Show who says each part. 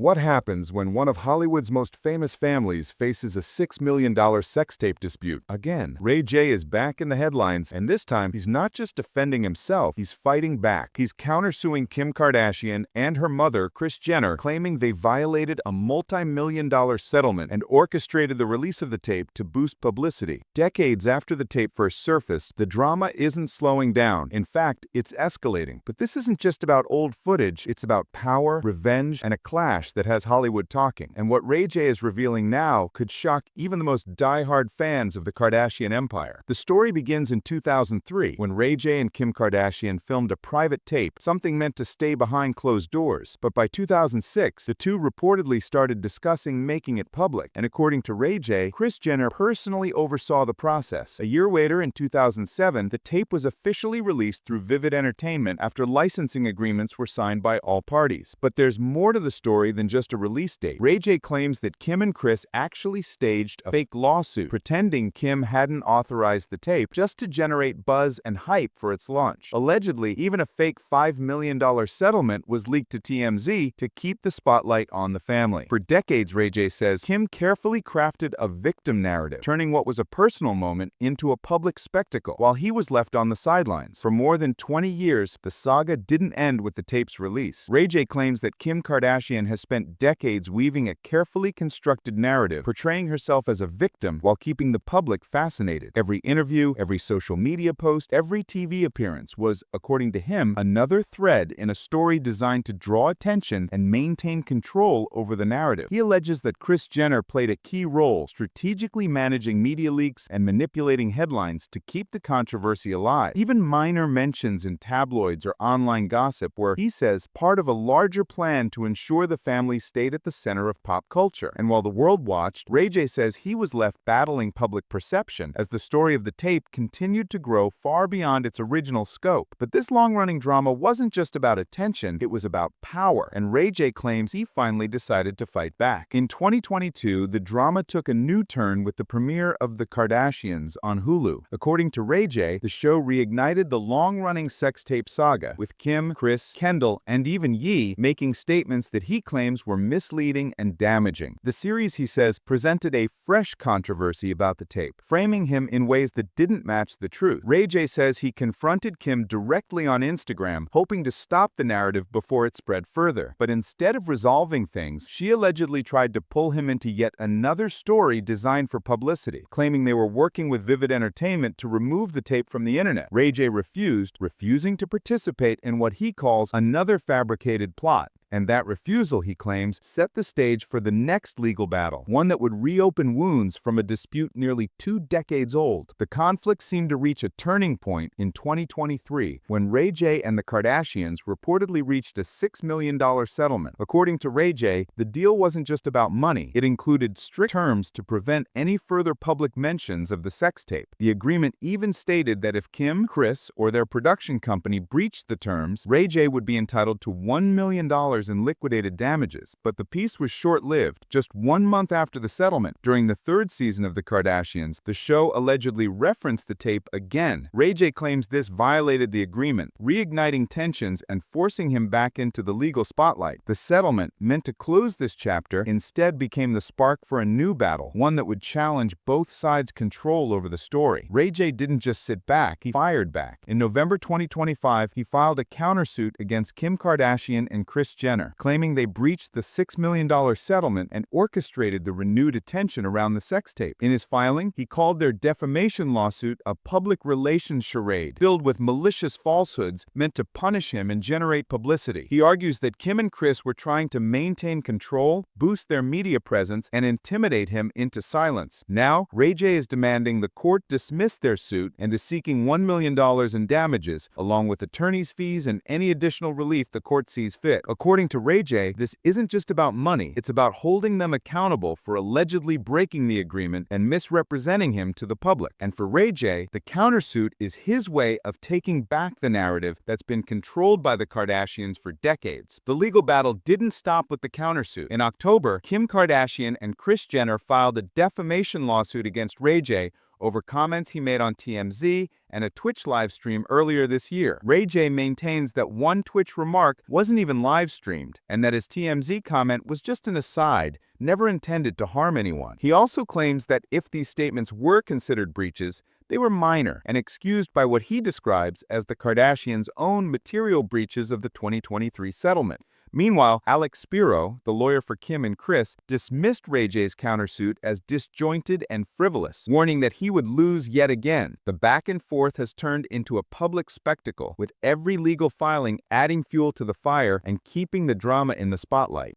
Speaker 1: What happens when one of Hollywood's most famous families faces a $6 million sex tape dispute? Again, RayJ is back in the headlines, and this time he's not just defending himself, he's fighting back. He's countersuing Kim Kardashian and her mother, Kris Jenner, claiming they violated a multi-million-dollar settlement and orchestrated the release of the tape to boost publicity. Decades after the tape first surfaced, the drama isn't slowing down. In fact, it's escalating. But this isn't just about old footage, it's about power, revenge, and a clash that has Hollywood talking. And what RayJ is revealing now could shock even the most die-hard fans of the Kardashian empire. The story begins in 2003 when RayJ and Kim Kardashian filmed a private tape, something meant to stay behind closed doors. But by 2006, the two reportedly started discussing making it public. And according to RayJ, Kris Jenner personally oversaw the process. A year later, in 2007, the tape was officially released through Vivid Entertainment after licensing agreements were signed by all parties. But there's more to the story than just a release date. RayJ claims that Kim and Kris actually staged a fake lawsuit, pretending Kim hadn't authorized the tape just to generate buzz and hype for its launch. Allegedly, even a fake $5 million settlement was leaked to TMZ to keep the spotlight on the family. For decades, RayJ says, Kim carefully crafted a victim narrative, turning what was a personal moment into a public spectacle, while he was left on the sidelines. For more than 20 years, the saga didn't end with the tape's release. RayJ claims that Kim Kardashian has spent decades weaving a carefully constructed narrative, portraying herself as a victim while keeping the public fascinated. Every interview, every social media post, every TV appearance was, according to him, another thread in a story designed to draw attention and maintain control over the narrative. He alleges that Kris Jenner played a key role, strategically managing media leaks and manipulating headlines to keep the controversy alive. Even minor mentions in tabloids or online gossip were, he says, part of a larger plan to ensure the family stayed at the center of pop culture. And while the world watched, RayJ says he was left battling public perception as the story of the tape continued to grow far beyond its original scope. But this long-running drama wasn't just about attention, it was about power, and RayJ claims he finally decided to fight back. In 2022, the drama took a new turn with the premiere of The Kardashians on Hulu. According to RayJ, the show reignited the long-running sex tape saga, with Kim, Kris, Kendall, and even Ye making statements that he claims were misleading and damaging. The series, he says, presented a fresh controversy about the tape, framing him in ways that didn't match the truth. RayJ says he confronted Kim directly on Instagram, hoping to stop the narrative before it spread further. But instead of resolving things, she allegedly tried to pull him into yet another story designed for publicity, claiming they were working with Vivid Entertainment to remove the tape from the internet. RayJ refused, refusing to participate in what he calls another fabricated plot. And that refusal, he claims, set the stage for the next legal battle, one that would reopen wounds from a dispute nearly 2 decades old. The conflict seemed to reach a turning point in 2023 when RayJ and the Kardashians reportedly reached a $6 million settlement. According to RayJ, the deal wasn't just about money. It included strict terms to prevent any further public mentions of the sex tape. The agreement even stated that if Kim, Kris, or their production company breached the terms, RayJ would be entitled to $1 million in liquidated damages. But the peace was short-lived. Just 1 month after the settlement, during the 3rd season of The Kardashians, the show allegedly referenced the tape again. RayJ claims this violated the agreement, reigniting tensions and forcing him back into the legal spotlight. The settlement, meant to close this chapter, instead became the spark for a new battle, one that would challenge both sides' control over the story. RayJ didn't just sit back, he fired back. In November 2025, he filed a countersuit against Kim Kardashian and Kris Jenner, claiming they breached the $6 million settlement and orchestrated the renewed attention around the sex tape. In his filing, he called their defamation lawsuit a public relations charade, filled with malicious falsehoods meant to punish him and generate publicity. He argues that Kim and Kris were trying to maintain control, boost their media presence, and intimidate him into silence. Now, RayJ is demanding the court dismiss their suit and is seeking $1 million in damages, along with attorney's fees and any additional relief the court sees fit. According to RayJ, this isn't just about money, it's about holding them accountable for allegedly breaking the agreement and misrepresenting him to the public. And for RayJ, the countersuit is his way of taking back the narrative that's been controlled by the Kardashians for decades. The legal battle didn't stop with the countersuit. In October, Kim Kardashian and Kris Jenner filed a defamation lawsuit against RayJ over comments he made on TMZ and a Twitch livestream earlier this year. RayJ maintains that one Twitch remark wasn't even live-streamed, and that his TMZ comment was just an aside, never intended to harm anyone. He also claims that if these statements were considered breaches, they were minor and excused by what he describes as the Kardashians' own material breaches of the 2023 settlement. Meanwhile, Alex Spiro, the lawyer for Kim and Kris, dismissed RayJ's countersuit as disjointed and frivolous, warning that he would lose yet again. The back and forth has turned into a public spectacle, with every legal filing adding fuel to the fire and keeping the drama in the spotlight.